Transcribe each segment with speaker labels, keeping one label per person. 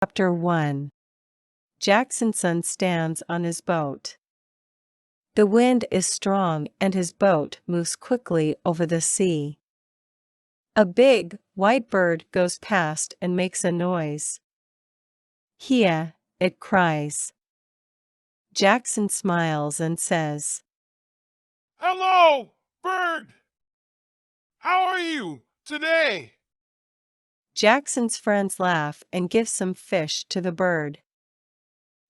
Speaker 1: Chapter 1. Jackson's son stands on his boat. The wind is strong and his boat moves quickly over the sea. A big, white bird goes past and makes a noise. "Hia," it cries. Jackson smiles and says,
Speaker 2: "Hello, bird! How are you today?"
Speaker 1: Jackson's friends laugh and give some fish to the bird.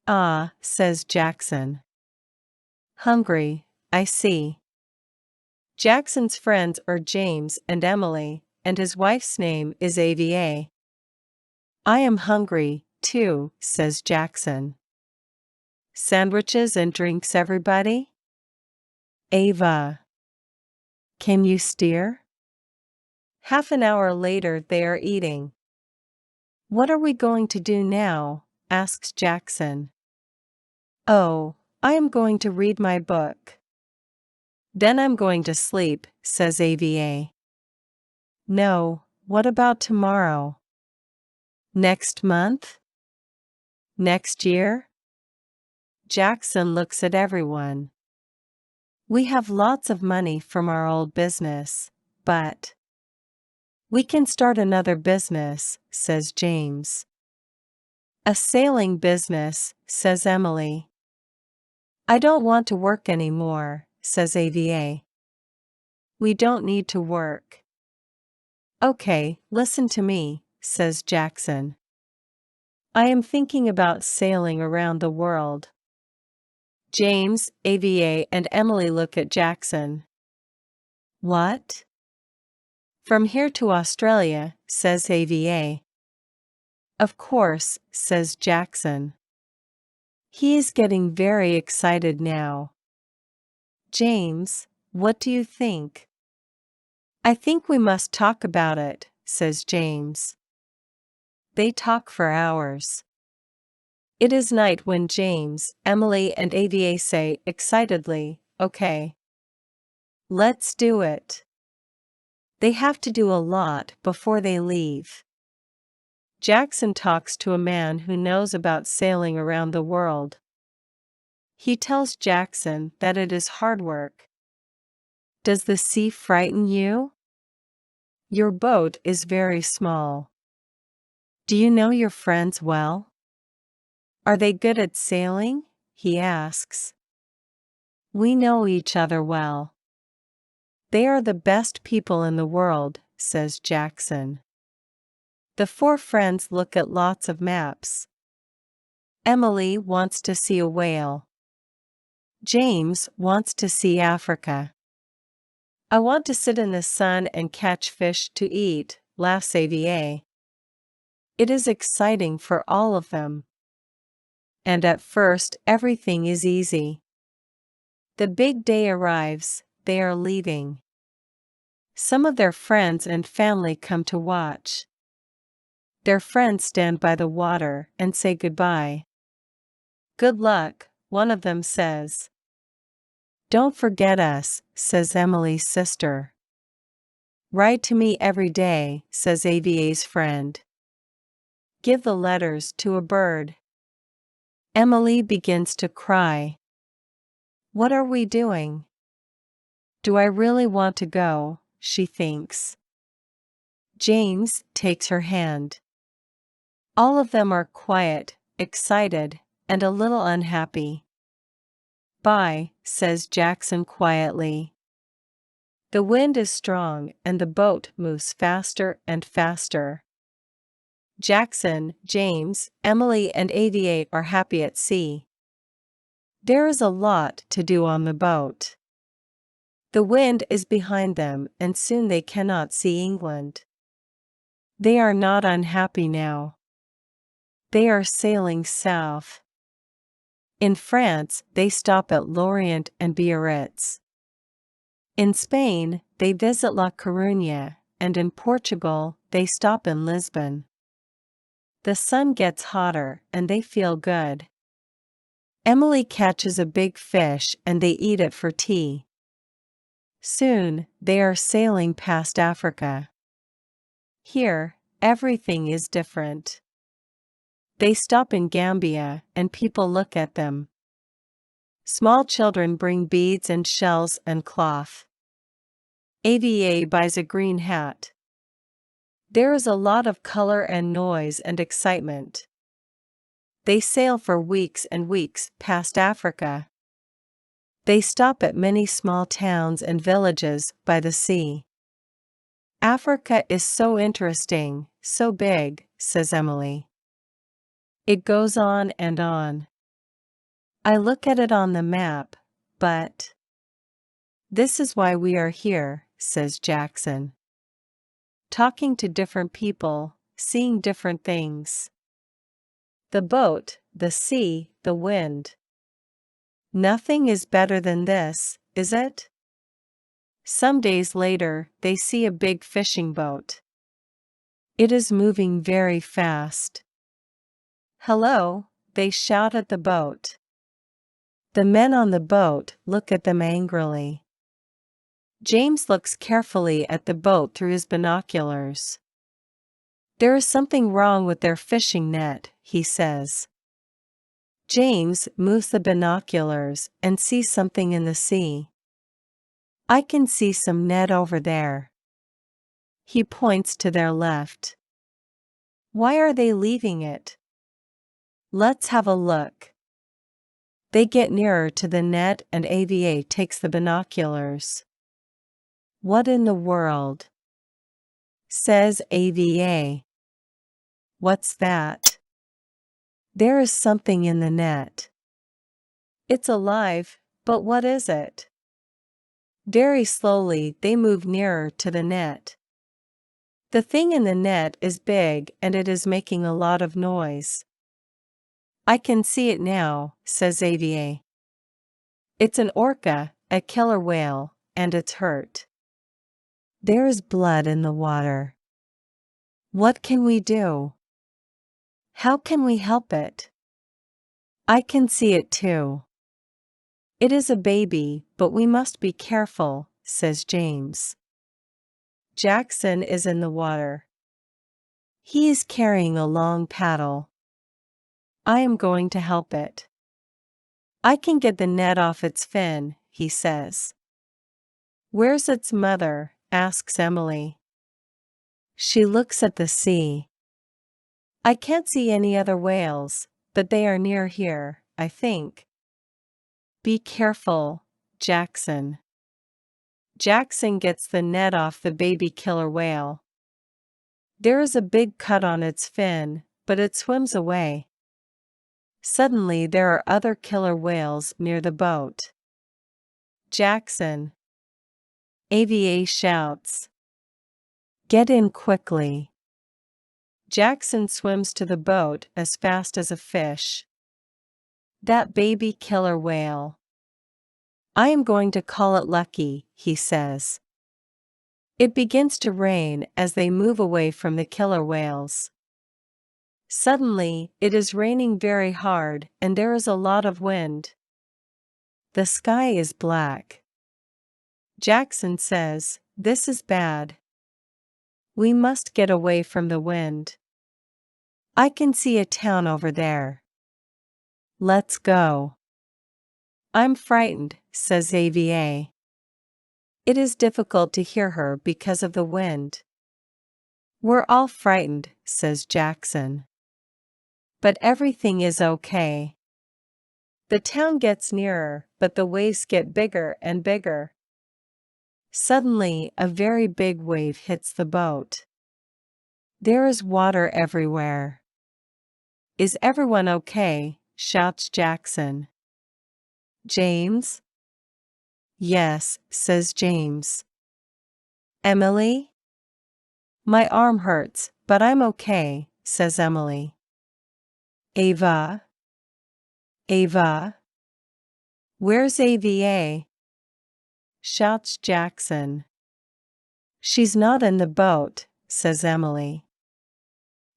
Speaker 1: "Ah," says Jackson. "Hungry, I see." Jackson's friends are James and Emily, and his wife's name is Ava. "I am hungry, too," says Jackson. "Sandwiches and drinks, everybody?" "Ava. Can you steer?" Half an hour later they are eating. "What are we going to do now?" asks Jackson. "Oh, I am going to read my book." "Then I'm going to sleep," says Ava. "No, what about tomorrow? Next month? Next year?" Jackson looks at everyone. "We have lots of money from our old business, but—" "We can start another business," says James. "A sailing business," says Emily. "I don't want to work anymore," says Ava. "We don't need to work." "Okay, listen to me," says Jackson. "I am thinking about sailing around the world." James, Ava, and Emily look at Jackson. "What?" "From here to Australia," says Ava. "Of course," says Jackson. He is getting very excited now. "James, what do you think?" "I think we must talk about it," says James. They talk for hours. It is night when James, Emily, and Ava say excitedly, "Okay. Let's do it." They have to do a lot before they leave. Jackson talks to a man who knows about sailing around the world. He tells Jackson that it is hard work. "Does the sea frighten you? Your boat is very small. Do you know your friends well? Are they good at sailing?" he asks. "We know each other well. They are the best people in the world," says Jackson. The four friends look at lots of maps. Emily wants to see a whale. James wants to see Africa. "I want to sit in the sun and catch fish to eat," laughs Ava. It is exciting for all of them. And at first everything is easy. The big day arrives, they are leaving. Some of their friends and family come to watch. Their friends stand by the water and say goodbye. "Good luck," one of them says. "Don't forget us," says Emily's sister. "Write to me every day," says Ava's friend. "Give the letters to a bird." Emily begins to cry. What are we doing? Do I really want to go? She thinks. James takes her hand. All of them are quiet, excited, and a little unhappy. "Bye," says Jackson quietly. The wind is strong and the boat moves faster and faster. Jackson, James, Emily, and Ava are happy at sea. There is a lot to do on the boat. The wind is behind them and soon they cannot see England. They are not unhappy now. They are sailing south. In France, they stop at Lorient and Biarritz. In Spain, they visit La Coruña, and in Portugal, they stop in Lisbon. The sun gets hotter and they feel good. Emily catches a big fish and they eat it for tea. Soon, they are sailing past Africa. Here, everything is different. They stop in Gambia, and people look at them. Small children bring beads and shells and cloth. AVA buys a green hat. There is a lot of color and noise and excitement. They sail for weeks and weeks past Africa. They stop at many small towns and villages by the sea. Africa is so interesting, so big, says Emily. It goes on and on. I look at it on the map, but this is why we are here, says Jackson. Talking to different people, seeing different things. The boat, the sea, the wind. Nothing is better than this, is it? Some days later, they see a big fishing boat. It is moving very fast. Hello, they shout at the boat. The men on the boat look at them angrily. James looks carefully at the boat through his binoculars. There is something wrong with their fishing net, he says. James moves the binoculars and sees something in the sea. I can see some net over there. He points to their left. Why are they leaving it? Let's have a look. They get nearer to the net and AVA takes the binoculars. What in the world? Says AVA. What's that? There is something in the net. It's alive, but what is it? Very slowly they move nearer to the net. The thing in the net is big and it is making a lot of noise. I can see it now, says AVA. It's an orca, a killer whale, and it's hurt. There is blood in the water. What can we do? How can we help it? I can see it too. It is a baby, but we must be careful, says James. Jackson is in the water. He is carrying a long paddle. I am going to help it. I can get the net off its fin, he says. Where's its mother? Asks Emily. She looks at the sea. I can't see any other whales, but they are near here, I think. Be careful, Jackson. Jackson gets the net off the baby killer whale. There is a big cut on its fin, but it swims away. Suddenly there are other killer whales near the boat. Jackson. AVA shouts. Get in quickly. Jackson swims to the boat as fast as a fish. That baby killer whale. I am going to call it lucky, he says. It begins to rain as they move away from the killer whales. Suddenly, it is raining very hard and there is a lot of wind. The sky is black. Jackson says, this is bad. We must get away from the wind. I can see a town over there. Let's go. I'm frightened, says AVA. It is difficult to hear her because of the wind. We're all frightened, says Jackson. But everything is okay. The town gets nearer, but the waves get bigger and bigger. Suddenly, a very big wave hits the boat. There is water everywhere. Is everyone okay? Shouts Jackson. James? Yes, says James. Emily? My arm hurts, but I'm okay, says Emily. Ava? Ava? Where's AVA? Shouts Jackson. She's not in the boat, says Emily.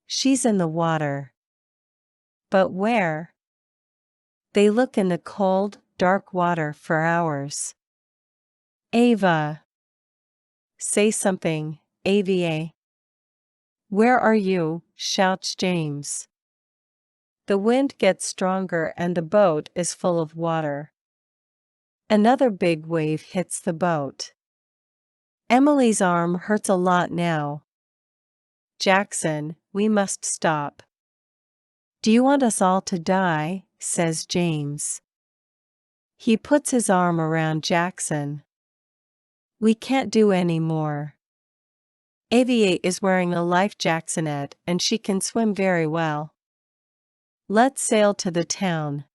Speaker 1: She's in the water. But where? They look in the cold, dark water for hours. Ava. Say something, AVA. Where are you? Shouts James. The wind gets stronger and the boat is full of water. Another big wave hits the boat. Emily's arm hurts a lot now. Jackson, we must stop. Do you want us all to die? Says James. He puts his arm around Jackson. We can't do any more. Aviate is wearing a life jacksonet and she can swim very well. Let's sail to the town.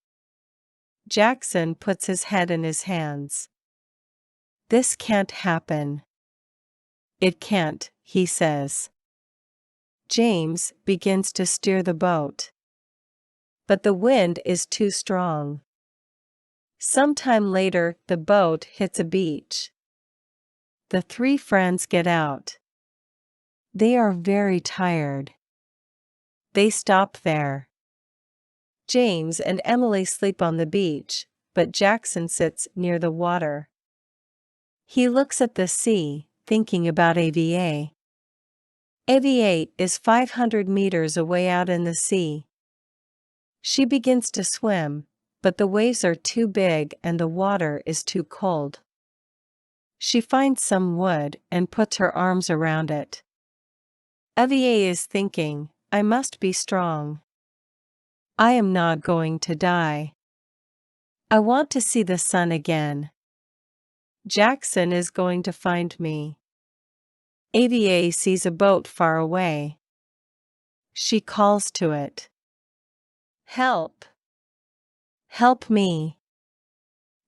Speaker 1: Jackson puts his head in his hands. This can't happen. It can't, he says. James begins to steer the boat. But the wind is too strong. Sometime later, the boat hits a beach. The three friends get out. They are very tired. They stop there. James and Emily sleep on the beach, but Jackson sits near the water. He looks at the sea, thinking about Aviate. Aviate is 500 meters away out in the sea. She begins to swim, but the waves are too big and the water is too cold. She finds some wood and puts her arms around it. Aviate is thinking, I must be strong. I am not going to die. I want to see the sun again. Jackson is going to find me. Aviate sees a boat far away. She calls to it. Help! Help me!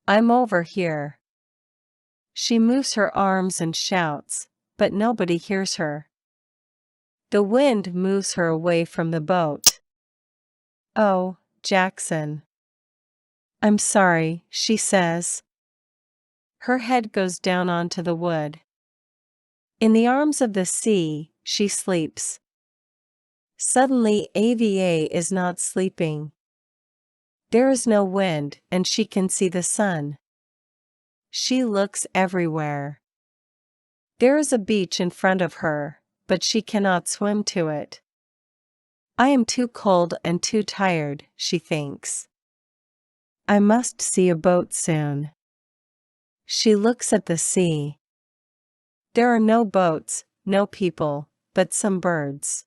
Speaker 1: I'm over here. She moves her arms and shouts, but nobody hears her. The wind moves her away from the boat. Oh, Jackson. I'm sorry, she says. Her head goes down onto the wood. In the arms of the sea, she sleeps. Suddenly Aviate is not sleeping. There is no wind and she can see the sun. She looks everywhere. There is a beach in front of her, but she cannot swim to it. I am too cold and too tired, she thinks. I must see a boat soon. She looks at the sea. There are no boats, no people, but some birds.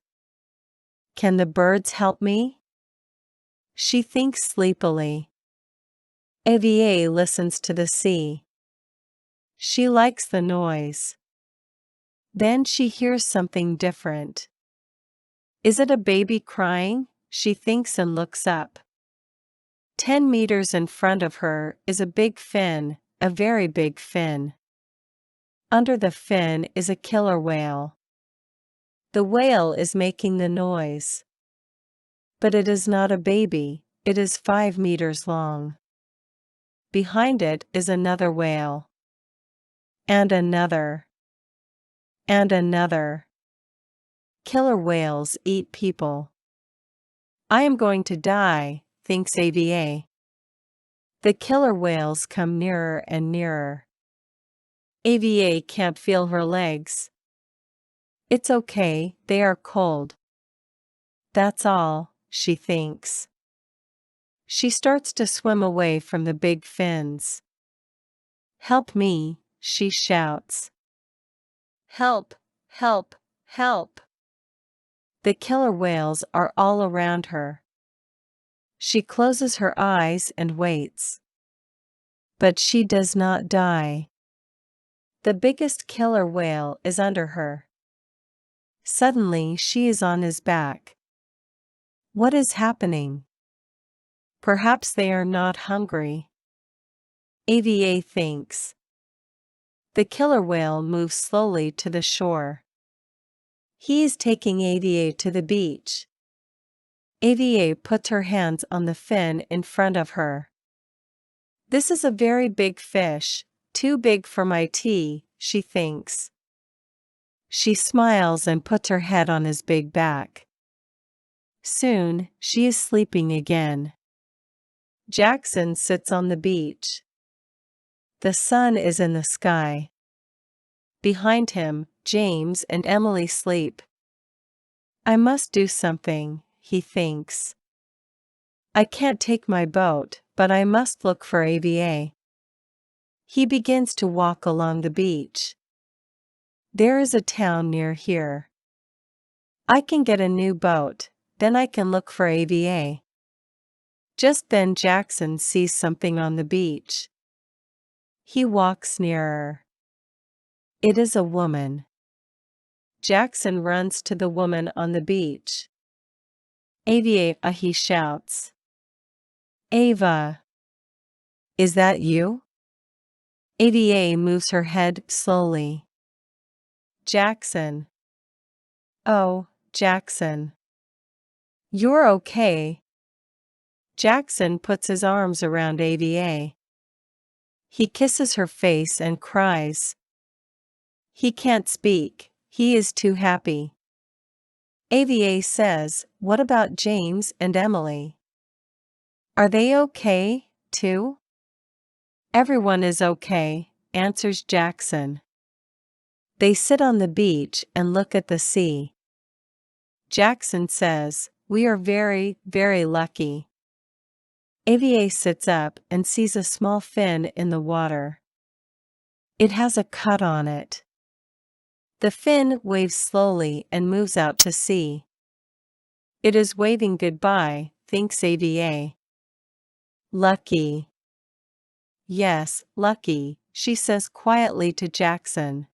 Speaker 1: Can the birds help me? She thinks sleepily. Aviate listens to the sea. She likes the noise. Then she hears something different. Is it a baby crying? She thinks and looks up. 10 meters in front of her is a big fin, a very big fin. Under the fin is a killer whale. The whale is making the noise. But it is not a baby, it is 5 meters long. Behind it is another whale. And another. And another. Killer whales eat people. I am going to die, thinks Aviate. The killer whales come nearer and nearer. Aviate can't feel her legs. It's okay, they are cold. That's all, she thinks. She starts to swim away from the big fins. Help me, she shouts. Help, help, help. The killer whales are all around her. She closes her eyes and waits. But she does not die. The biggest killer whale is under her. Suddenly she is on his back. What is happening? Perhaps they are not hungry. Aviate thinks. The killer whale moves slowly to the shore. He is taking Aviate to the beach. Aviate puts her hands on the fin in front of her. This is a very big fish, too big for my tea, she thinks. She smiles and puts her head on his big back. Soon, she is sleeping again. Jackson sits on the beach. The sun is in the sky. Behind him, James and Emily sleep. I must do something, he thinks. I can't take my boat, but I must look for AVA. He begins to walk along the beach. There is a town near here. I can get a new boat, then I can look for AVA. Just then Jackson sees something on the beach. He walks nearer. It is a woman. Jackson runs to the woman on the beach. AVA, he shouts. Ava. Is that you? AVA moves her head slowly. Jackson. Oh, Jackson. You're okay. Jackson puts his arms around AVA. He kisses her face and cries. He can't speak, he is too happy. AVA says, what about James and Emily? Are they okay, too? Everyone is okay, answers Jackson. They sit on the beach and look at the sea. Jackson says, we are very, very lucky. AVA sits up and sees a small fin in the water. It has a cut on it. The fin waves slowly and moves out to sea. It is waving goodbye, thinks AVA. Lucky. Yes, lucky, she says quietly to Jackson.